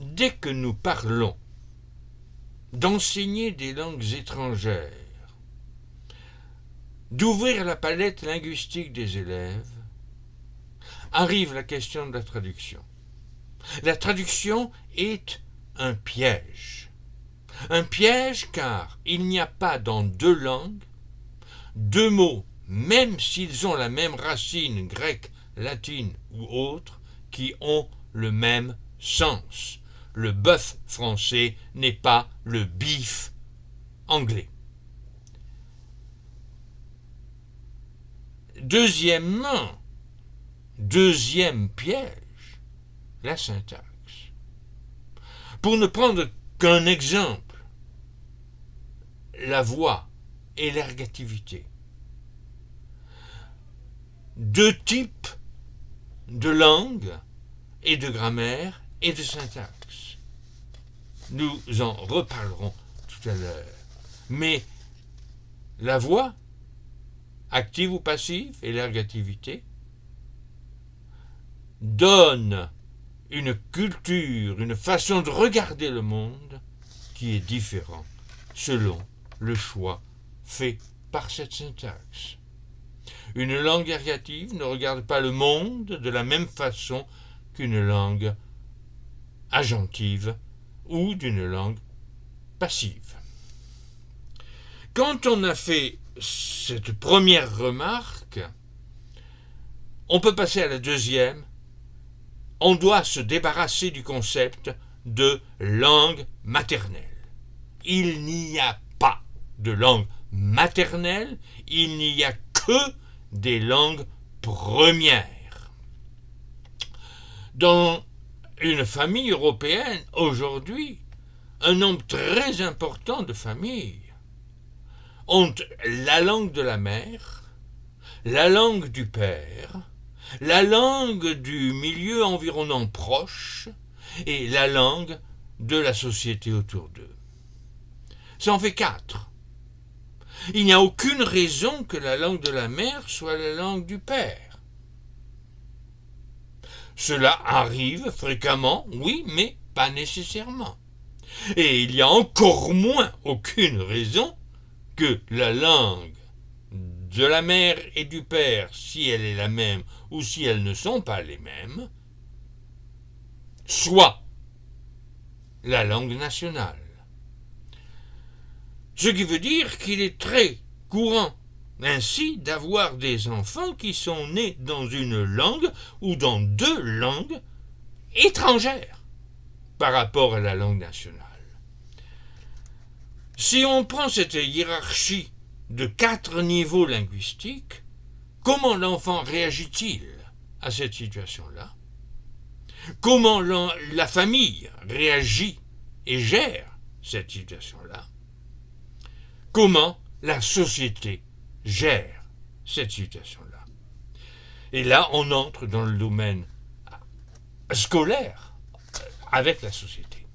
dès que nous parlons d'enseigner des langues étrangères, d'ouvrir la palette linguistique des élèves, arrive la question de la traduction. La traduction est un piège. Un piège car il n'y a pas dans deux langues deux mots, même s'ils ont la même racine grecque, latine ou autre, qui ont le même sens. Le bœuf français n'est pas le beef anglais. Deuxièmement, deuxième piège, la syntaxe. Pour ne prendre qu'un exemple, la voix et l'ergativité. Deux types de langue et de grammaire et de syntaxe. Nous en reparlerons tout à l'heure. Mais la voix, active ou passive, et l'ergativité, donnent une culture, une façon de regarder le monde qui est différente selon le choix fait par cette syntaxe. Une langue ergative ne regarde pas le monde de la même façon qu'une langue agentive ou d'une langue passive. Quand on a fait cette première remarque, on peut passer à la deuxième. On doit se débarrasser du concept de langue maternelle. Il n'y a pas de langue maternelle, il n'y a que des langues premières. Dans une famille européenne, aujourd'hui, un nombre très important de familles ont la langue de la mère, la langue du père, la langue du milieu environnant proche et la langue de la société autour d'eux. Ça en fait 4. Il n'y a aucune raison que la langue de la mère soit la langue du père. Cela arrive fréquemment, oui, mais pas nécessairement. Et il y a encore moins aucune raison que la langue de la mère et du père, si elle est la même ou si elles ne sont pas les mêmes, soit la langue nationale. Ce qui veut dire qu'il est très courant ainsi d'avoir des enfants qui sont nés dans une langue ou dans deux langues étrangères par rapport à la langue nationale. Si on prend cette hiérarchie de 4 niveaux linguistiques, comment l'enfant réagit-il à cette situation-là? Comment la famille réagit et gère cette situation-là? Comment la société gère cette situation-là? Et là, on entre dans le domaine scolaire avec la société.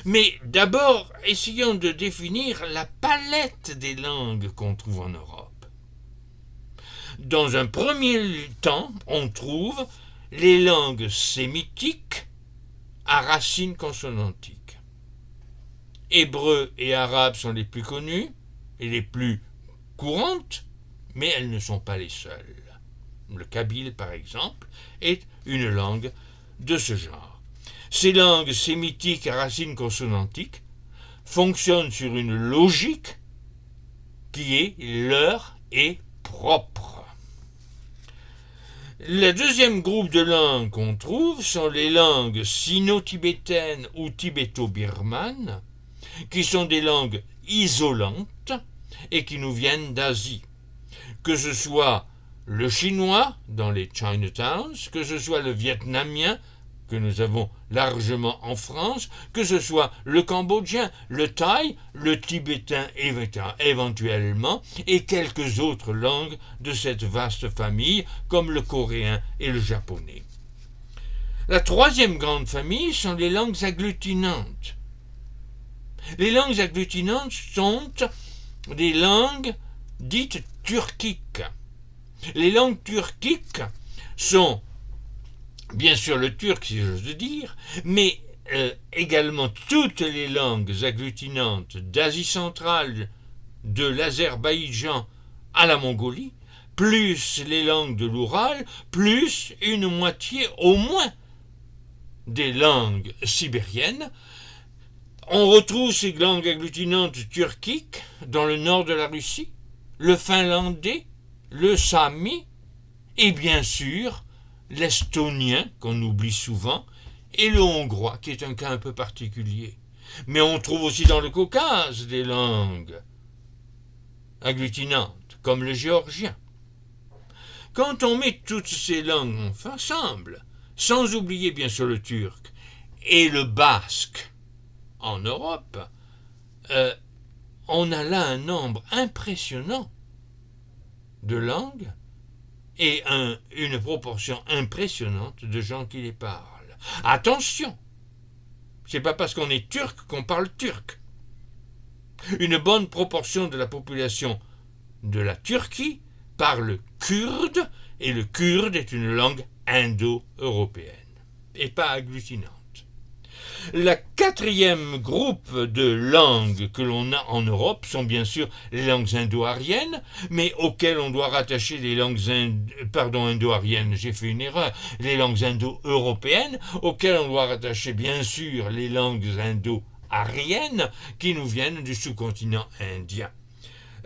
Mais d'abord, essayons de définir la palette des langues qu'on trouve en Europe. Dans un premier temps, on trouve les langues sémitiques à racines consonantiques. Hébreu et arabe sont les plus connues et les plus courantes, mais elles ne sont pas les seules. Le kabyle, par exemple, est une langue de ce genre. Ces langues sémitiques à racines consonantiques fonctionnent sur une logique qui est leur et propre. Le deuxième groupe de langues qu'on trouve sont les langues sino-tibétaines ou tibéto-birmanes, qui sont des langues isolantes et qui nous viennent d'Asie. Que ce soit le chinois dans les Chinatowns, que ce soit le vietnamien que nous avons largement en France, que ce soit le cambodgien, le thaï, le tibétain éventuellement, et quelques autres langues de cette vaste famille, comme le coréen et le japonais. La troisième grande famille sont les langues agglutinantes. Les langues agglutinantes sont des langues dites turquiques. Les langues turquiques sont bien sûr le turc, si j'ose dire, mais également toutes les langues agglutinantes d'Asie centrale, de l'Azerbaïdjan à la Mongolie, plus les langues de l'Oural, plus une moitié au moins des langues sibériennes. On retrouve ces langues agglutinantes turquiques dans le nord de la Russie, le finlandais, le sami, et bien sûr l'estonien, qu'on oublie souvent, et le hongrois, qui est un cas un peu particulier. Mais on trouve aussi dans le Caucase des langues agglutinantes, comme le géorgien. Quand on met toutes ces langues ensemble, sans oublier bien sûr le turc et le basque en Europe, on a là un nombre impressionnant de langues et une proportion impressionnante de gens qui les parlent. Attention, c'est pas parce qu'on est turc qu'on parle turc. Une bonne proportion de la population de la Turquie parle kurde, et le kurde est une langue indo-européenne, et pas agglutinante. Le quatrième groupe de langues que l'on a en Europe sont bien sûr les langues indo-aryennes, mais auxquelles on doit rattacher les langues indo-aryennes, j'ai fait une erreur, les langues indo-européennes, auxquelles on doit rattacher bien sûr les langues indo-aryennes qui nous viennent du sous-continent indien.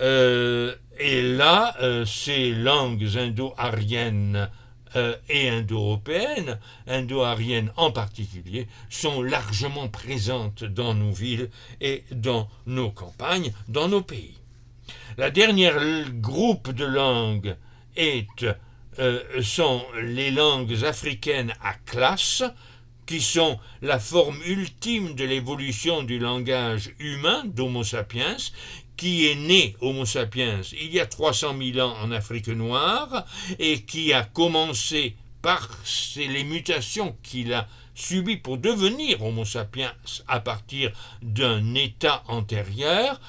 Et là, ces langues indo-aryennes et indo-européennes, indo-aryennes en particulier, sont largement présentes dans nos villes et dans nos campagnes, dans nos pays. La dernière groupe de langues sont les langues africaines à classe, qui sont la forme ultime de l'évolution du langage humain d'Homo sapiens, qui est né, Homo sapiens, il y a 300 000 ans en Afrique noire, et qui a commencé par les mutations qu'il a subies pour devenir Homo sapiens à partir d'un état antérieur,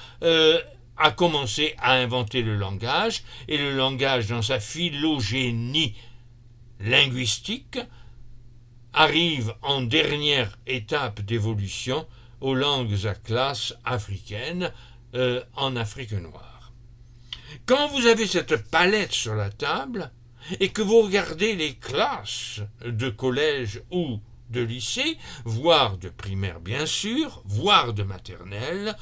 a commencé à inventer le langage, et le langage dans sa phylogénie linguistique arrive en dernière étape d'évolution aux langues à classe africaines, en Afrique noire. Quand vous avez cette palette sur la table et que vous regardez les classes de collège ou de lycée, voire de primaire bien sûr, voire de maternelle,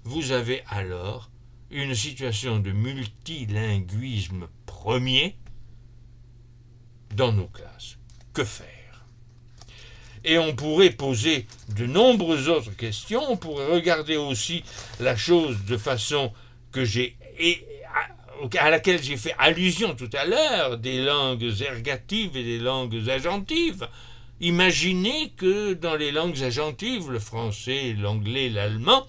vous avez alors une situation de multilinguisme premier dans nos classes. Que faire ? Et on pourrait poser de nombreuses autres questions, on pourrait regarder aussi la chose de façon à laquelle j'ai fait allusion tout à l'heure, des langues ergatives et des langues agentives. Imaginez que dans les langues agentives, le français, l'anglais, l'allemand,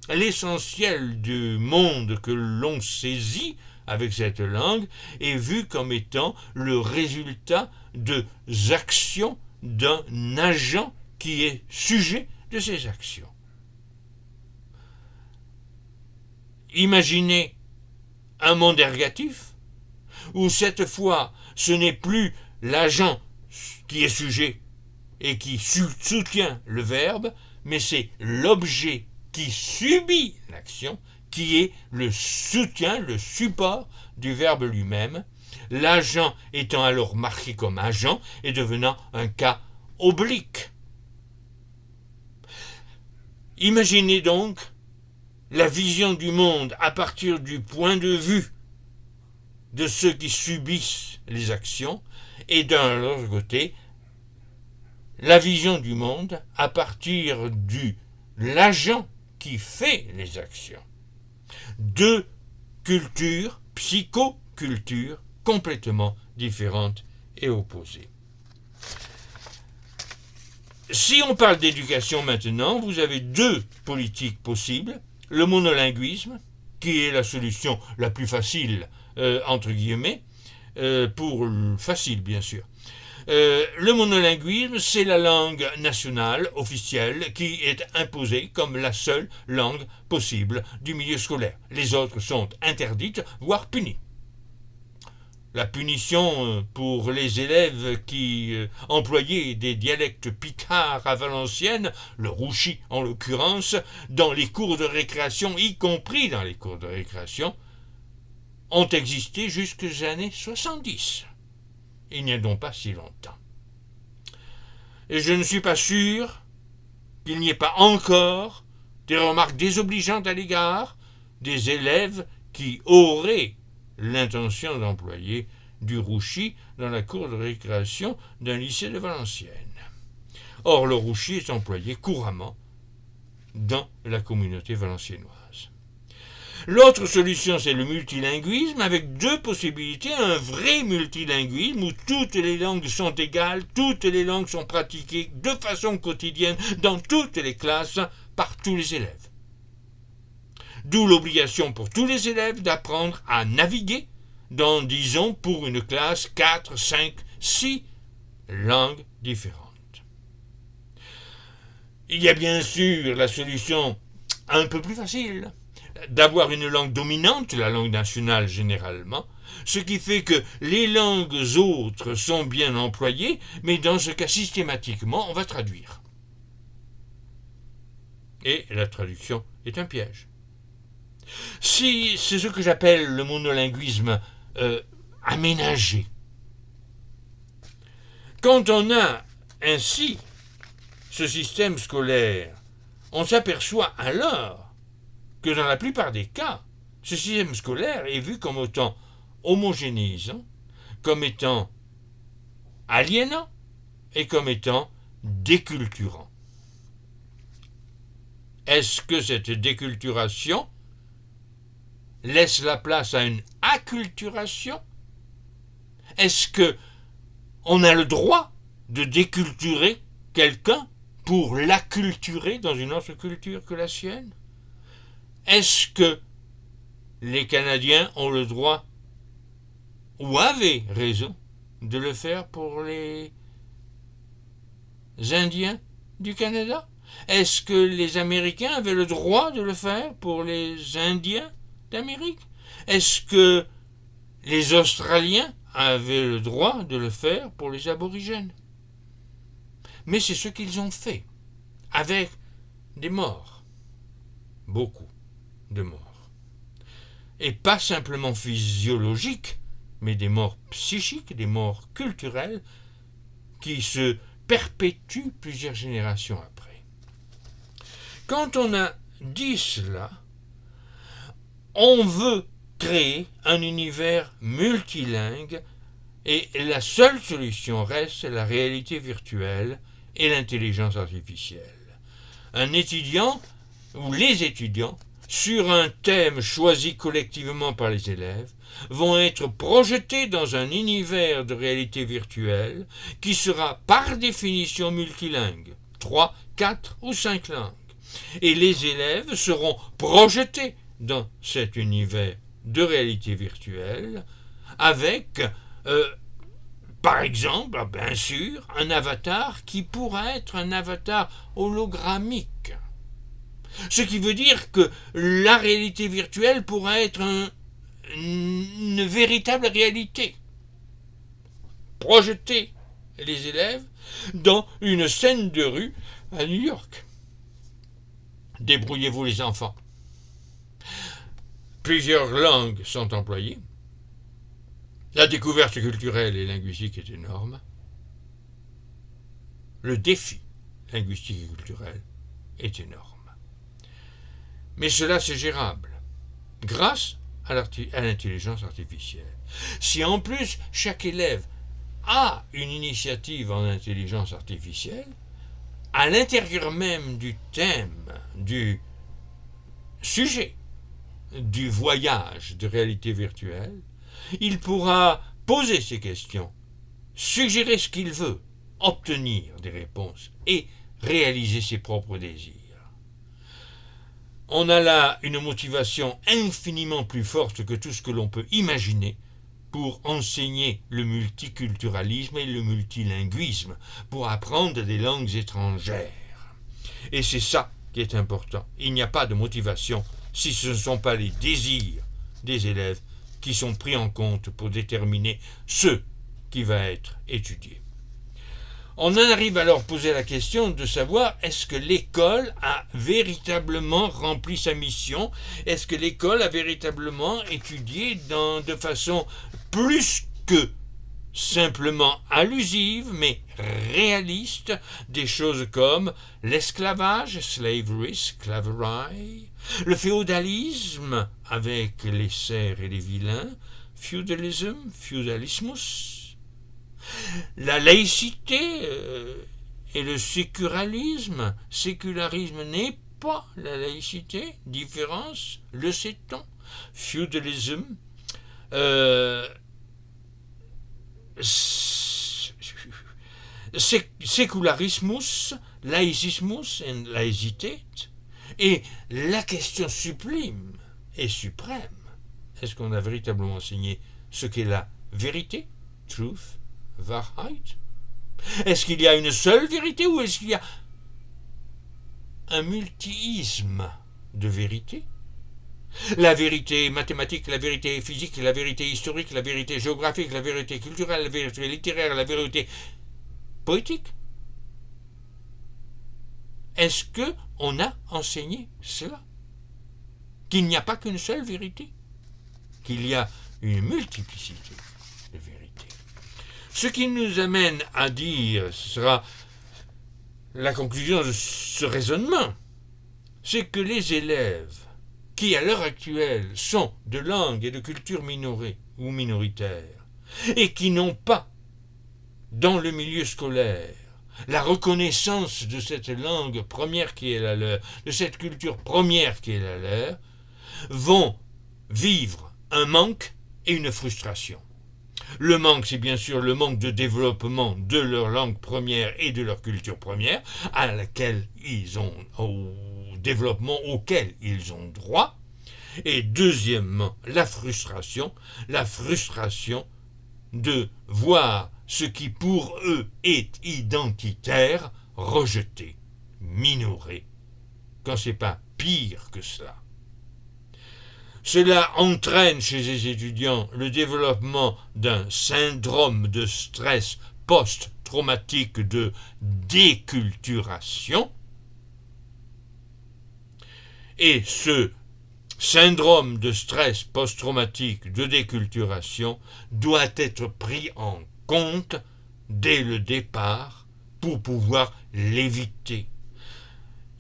l'essentiel du monde que l'on saisit avec cette langue est vu comme étant le résultat de actions d'un agent qui est sujet de ces actions. Imaginez un monde ergatif où cette fois ce n'est plus l'agent qui est sujet et qui soutient le verbe, mais c'est l'objet qui subit l'action qui est le soutien, le support du verbe lui-même, l'agent étant alors marqué comme agent et devenant un cas oblique. Imaginez donc la vision du monde à partir du point de vue de ceux qui subissent les actions et d'un autre côté, la vision du monde à partir de l'agent qui fait les actions. Deux cultures, psychocultures, complètement différentes et opposées. Si on parle d'éducation maintenant, vous avez deux politiques possibles. Le monolinguisme, qui est la solution la plus facile, entre guillemets, facile bien sûr. Le monolinguisme, c'est la langue nationale officielle qui est imposée comme la seule langue possible du milieu scolaire. Les autres sont interdites, voire punies. la punition pour les élèves qui employaient des dialectes picards à Valenciennes, le rouchi en l'occurrence, dans les cours de récréation, y compris dans les cours de récréation, ont existé jusqu'aux années 70. Il n'y a donc pas si longtemps. Et je ne suis pas sûr qu'il n'y ait pas encore des remarques désobligeantes à l'égard des élèves qui auraient l'intention d'employer du rouchi dans la cour de récréation d'un lycée de Valenciennes. Or, le rouchi est employé couramment dans la communauté valenciennoise. L'autre solution, c'est le multilinguisme, avec deux possibilités. Un vrai multilinguisme où toutes les langues sont égales, toutes les langues sont pratiquées de façon quotidienne dans toutes les classes par tous les élèves. D'où l'obligation pour tous les élèves d'apprendre à naviguer dans, disons, pour une classe, 4, 5, 6 langues différentes. Il y a bien sûr la solution un peu plus facile, d'avoir une langue dominante, la langue nationale généralement, ce qui fait que les langues autres sont bien employées, mais dans ce cas systématiquement on va traduire. Et la traduction est un piège. Si c'est ce que j'appelle le monolinguisme aménagé. Quand on a ainsi ce système scolaire, on s'aperçoit alors que dans la plupart des cas, ce système scolaire est vu comme étant homogénéisant, comme étant aliénant et comme étant déculturant. Est-ce que cette déculturation laisse la place à une acculturation? Est-ce que on a le droit de déculturer quelqu'un pour l'acculturer dans une autre culture que la sienne? Est-ce que les Canadiens ont le droit, ou avaient raison, de le faire pour les Indiens du Canada? Est-ce que les Américains avaient le droit de le faire pour les Indiens d'Amérique? Est-ce que les Australiens avaient le droit de le faire pour les aborigènes? Mais c'est ce qu'ils ont fait, avec des morts, beaucoup de morts. Et pas simplement physiologiques, mais des morts psychiques, des morts culturelles, qui se perpétuent plusieurs générations après. Quand on a dit cela, on veut créer un univers multilingue et la seule solution reste la réalité virtuelle et l'intelligence artificielle. Un étudiant ou les étudiants, sur un thème choisi collectivement par les élèves, vont être projetés dans un univers de réalité virtuelle qui sera par définition multilingue, 3, 4 ou 5 langues. Et les élèves seront projetés dans cet univers de réalité virtuelle avec, par exemple, bien sûr, un avatar qui pourra être un avatar hologrammique. Ce qui veut dire que la réalité virtuelle pourra être une véritable réalité. Projeter les élèves dans une scène de rue à New York. Débrouillez-vous les enfants. Plusieurs langues sont employées. La découverte culturelle et linguistique est énorme. Le défi linguistique et culturel est énorme. Mais cela, c'est gérable, grâce à l'intelligence artificielle. Si en plus chaque élève a une initiative en intelligence artificielle, à l'intérieur même du thème, du sujet, du voyage de réalité virtuelle, il pourra poser ses questions, suggérer ce qu'il veut, obtenir des réponses et réaliser ses propres désirs. On a là une motivation infiniment plus forte que tout ce que l'on peut imaginer pour enseigner le multiculturalisme et le multilinguisme, pour apprendre des langues étrangères. Et c'est ça qui est important. Il n'y a pas de motivation si ce ne sont pas les désirs des élèves qui sont pris en compte pour déterminer ce qui va être étudié. On en arrive alors à poser la question de savoir est-ce que l'école a véritablement rempli sa mission? Est-ce que l'école a véritablement étudié de façon plus que simplement allusive, mais réaliste, des choses comme l'esclavage, slavery, sclavery, le féodalisme avec les serfs et les vilains, feudalism, feudalismus, la laïcité et le sécularisme. Sécularisme n'est pas la laïcité, différence, le sait-on. Feudalism, sécularismus, laïcismus et laïcité. Et la question sublime et suprême, est-ce qu'on a véritablement enseigné ce qu'est la vérité, truth, Wahrheit? Est-ce qu'il y a une seule vérité ou est-ce qu'il y a un multiisme de vérité? La vérité mathématique, la vérité physique, la vérité historique, la vérité géographique, la vérité culturelle, la vérité littéraire, la vérité poétique. Est-ce qu'on a enseigné cela? Qu'il n'y a pas qu'une seule vérité, qu'il y a une multiplicité de vérités. Ce qui nous amène à dire, ce sera la conclusion de ce raisonnement, c'est que les élèves qui à l'heure actuelle sont de langue et de culture minorée ou minoritaires et qui n'ont pas dans le milieu scolaire la reconnaissance de cette langue première qui est la leur, de cette culture première qui est la leur, vont vivre un manque et une frustration. Le manque, c'est bien sûr le manque de développement de leur langue première et de leur culture première, au développement auquel ils ont droit. Et deuxièmement, la frustration de voir ce qui pour eux est identitaire rejeté, minoré, quand c'est pas pire que cela. Cela entraîne chez les étudiants le développement d'un syndrome de stress post-traumatique de déculturation. Et ce syndrome de stress post-traumatique de déculturation doit être pris en compte dès le départ pour pouvoir l'éviter.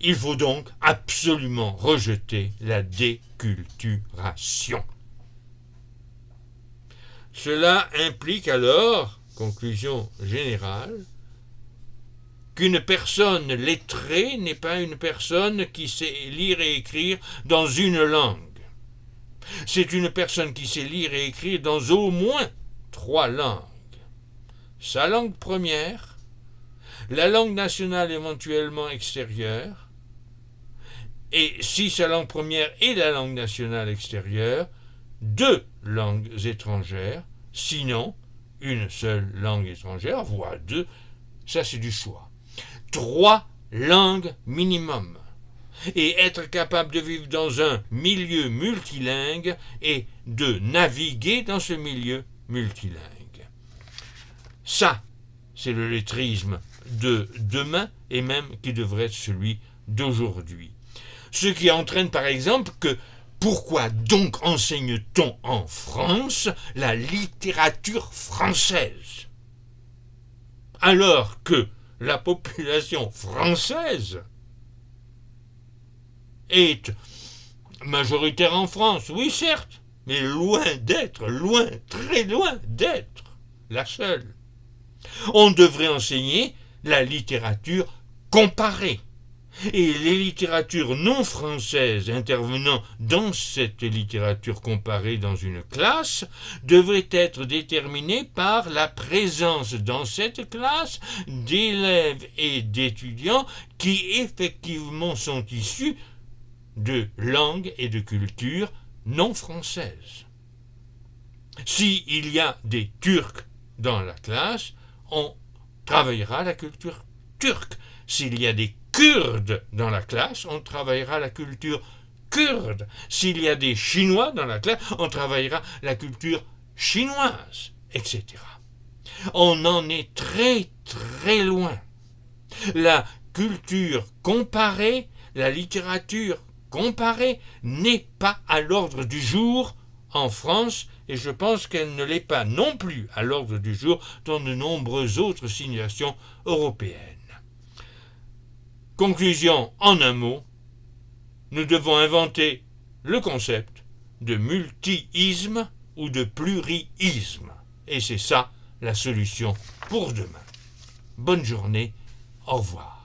Il faut donc absolument rejeter la déculturation. Cela implique alors, conclusion générale, qu'une personne lettrée n'est pas une personne qui sait lire et écrire dans une langue. C'est une personne qui sait lire et écrire dans au moins 3 langues. Sa langue première, la langue nationale éventuellement extérieure, et si sa langue première est la langue nationale extérieure, 2 langues étrangères, sinon une seule langue étrangère, voire 2, ça c'est du choix. 3 langues minimum. Et être capable de vivre dans un milieu multilingue et de naviguer dans ce milieu multilingue. Ça, c'est le lettrisme de demain et même qui devrait être celui d'aujourd'hui. Ce qui entraîne par exemple que pourquoi donc enseigne-t-on en France la littérature française alors que la population française est majoritaire en France, oui certes, mais très loin d'être la seule. On devrait enseigner la littérature comparée. Et les littératures non françaises intervenant dans cette littérature comparée dans une classe devraient être déterminées par la présence dans cette classe d'élèves et d'étudiants qui effectivement sont issus de langues et de cultures non françaises. S'il y a des Turcs dans la classe, on travaillera la culture turque. S'il y a des Kurdes dans la classe, on travaillera la culture kurde. S'il y a des Chinois dans la classe, on travaillera la culture chinoise, etc. On en est très très loin. La culture comparée, la littérature comparée n'est pas à l'ordre du jour en France, et je pense qu'elle ne l'est pas non plus à l'ordre du jour dans de nombreuses autres civilisations européennes. Conclusion en un mot, nous devons inventer le concept de multiisme ou de pluriisme. Et c'est ça la solution pour demain. Bonne journée, au revoir.